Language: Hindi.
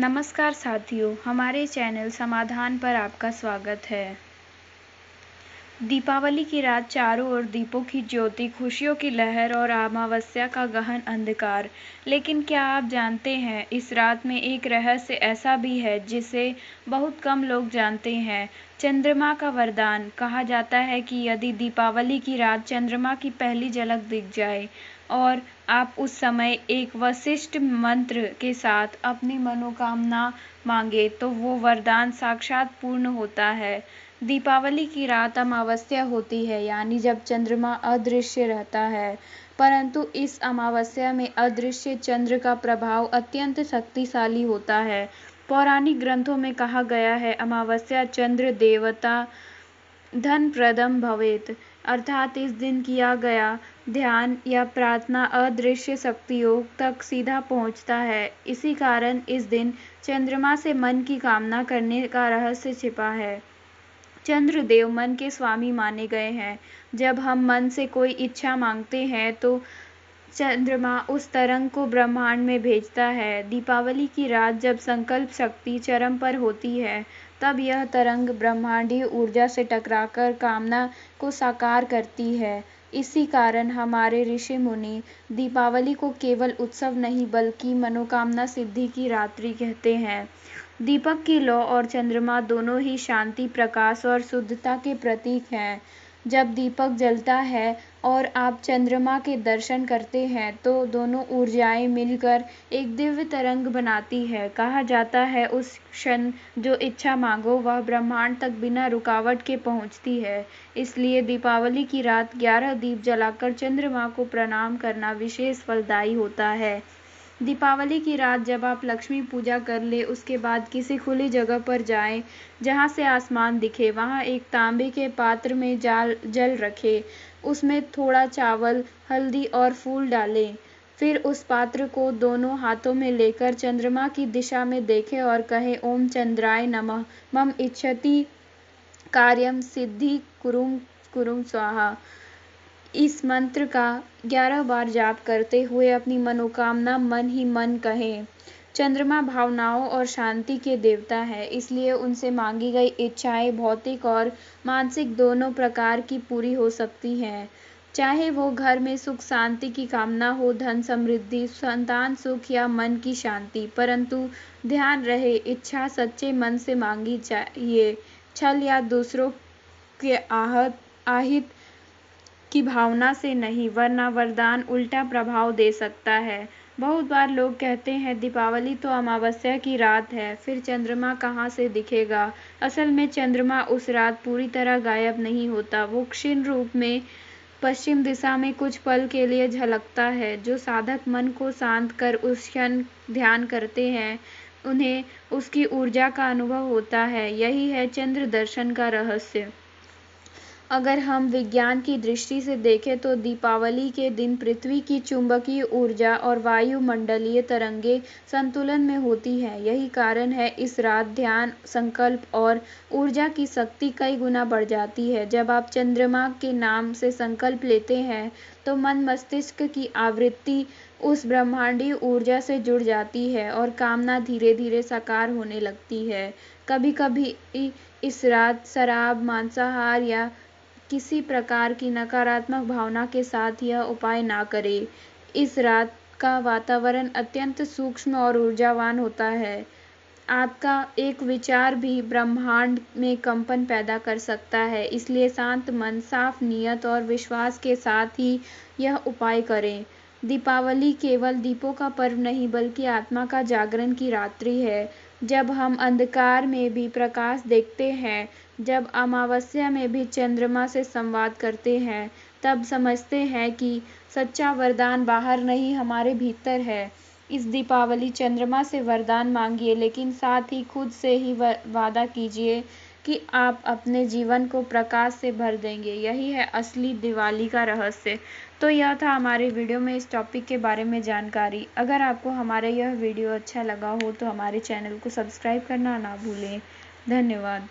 नमस्कार साथियों, हमारे चैनल समाधान पर आपका स्वागत है। दीपावली की रात, चारों ओर दीपों की ज्योति, खुशियों की लहर और अमावस्या का गहन अंधकार। लेकिन क्या आप जानते हैं, इस रात में एक रहस्य ऐसा भी है जिसे बहुत कम लोग जानते हैं। चंद्रमा का वरदान। कहा जाता है कि यदि दीपावली की रात चंद्रमा की पहली झलक दिख जाए और आप उस समय एक विशिष्ट मंत्र के साथ अपनी मनोकामना मांगे तो वो वरदान साक्षात पूर्ण होता है। दीपावली की रात अमावस्या होती है, यानी जब चंद्रमा अदृश्य रहता है। परंतु इस अमावस्या में अदृश्य चंद्र का प्रभाव अत्यंत शक्तिशाली होता है। पौराणिक ग्रंथों में कहा गया है, अमावस्या चंद्र देवता धन प्रदम भवेत, अर्थात इस दिन किया गया ध्यान या प्रार्थना अदृश्य शक्तियों तक सीधा पहुंचता है। इसी कारण इस दिन चंद्रमा से मन की कामना करने का रहस्य छिपा है। चंद्रदेव मन के स्वामी माने गए हैं। जब हम मन से कोई इच्छा मांगते हैं तो चंद्रमा उस तरंग को ब्रह्मांड में भेजता है। दीपावली की रात जब संकल्प शक्ति चरम पर होती है, तब यह तरंग ब्रह्मांडीय ऊर्जा से टकराकर कामना को साकार करती है। इसी कारण हमारे ऋषि मुनि दीपावली को केवल उत्सव नहीं बल्कि मनोकामना सिद्धि की रात्रि कहते हैं। दीपक की लौ और चंद्रमा दोनों ही शांति, प्रकाश और शुद्धता के प्रतीक हैं। जब दीपक जलता है और आप चंद्रमा के दर्शन करते हैं तो दोनों ऊर्जाएं मिलकर एक दिव्य तरंग बनाती है। कहा जाता है, उस क्षण जो इच्छा मांगो वह ब्रह्मांड तक बिना रुकावट के पहुंचती है। इसलिए दीपावली की रात 11 दीप जलाकर चंद्रमा को प्रणाम करना विशेष फलदायी होता है। दीपावली की रात जब आप लक्ष्मी पूजा कर ले, उसके बाद किसी खुली जगह पर जाएं जहां से आसमान दिखे। वहां एक तांबे के पात्र में जल रखें, उसमें थोड़ा चावल, हल्दी और फूल डालें। फिर उस पात्र को दोनों हाथों में लेकर चंद्रमा की दिशा में देखें और कहें, ओम चंद्राय नमः, मम इच्छति कार्यम सिद्धि कुरुम कुरुम स्वाहा। इस मंत्र का 11 बार जाप करते हुए अपनी मनोकामना मन ही मन कहें। चंद्रमा भावनाओं और शांति के देवता है, इसलिए उनसे मांगी गई इच्छाएं भौतिक और मानसिक दोनों प्रकार की पूरी हो सकती हैं। चाहे वो घर में सुख शांति की कामना हो, धन समृद्धि, संतान सुख या मन की शांति। परंतु ध्यान रहे, इच्छा सच्चे मन से मांगी चाहिए, छल या दूसरों के आहित की भावना से नहीं, वरना वरदान उल्टा प्रभाव दे सकता है। बहुत बार लोग कहते हैं, दीपावली तो अमावस्या की रात है, फिर चंद्रमा कहाँ से दिखेगा। असल में चंद्रमा उस रात पूरी तरह गायब नहीं होता। वो क्षीण रूप में पश्चिम दिशा में कुछ पल के लिए झलकता है। जो साधक मन को शांत कर उस क्षण ध्यान करते हैं, उन्हें उसकी ऊर्जा का अनुभव होता है। यही है चंद्र दर्शन का रहस्य। अगर हम विज्ञान की दृष्टि से देखें तो दीपावली के दिन पृथ्वी की चुंबकीय ऊर्जा और वायुमंडलीय तरंगें संतुलन में होती हैं। यही कारण है इस रात ध्यान, संकल्प और ऊर्जा की शक्ति कई गुना बढ़ जाती है। जब आप चंद्रमा के नाम से संकल्प लेते हैं तो मन मस्तिष्क की आवृत्ति उस ब्रह्मांडीय ऊर्जा से जुड़ जाती है और कामना धीरे धीरे साकार होने लगती है। कभी कभी इस रात शराब, मांसाहार या किसी प्रकार की नकारात्मक भावना के साथ यह उपाय ना करें। इस रात का वातावरण अत्यंत सूक्ष्म और ऊर्जावान होता है। आपका एक विचार भी ब्रह्मांड में कंपन पैदा कर सकता है। इसलिए शांत मन, साफ नियत और विश्वास के साथ ही यह उपाय करें। दीपावली केवल दीपों का पर्व नहीं बल्कि आत्मा का जागरण की रात्रि है। जब हम अंधकार में भी प्रकाश देखते हैं, जब अमावस्या में भी चंद्रमा से संवाद करते हैं, तब समझते हैं कि सच्चा वरदान बाहर नहीं, हमारे भीतर है। इस दीपावली चंद्रमा से वरदान मांगिए, लेकिन साथ ही खुद से ही वादा कीजिए कि आप अपने जीवन को प्रकाश से भर देंगे। यही है असली दिवाली का रहस्य। तो यह था हमारे वीडियो में इस टॉपिक के बारे में जानकारी। अगर आपको हमारा यह वीडियो अच्छा लगा हो तो हमारे चैनल को सब्सक्राइब करना ना भूलें। धन्यवाद।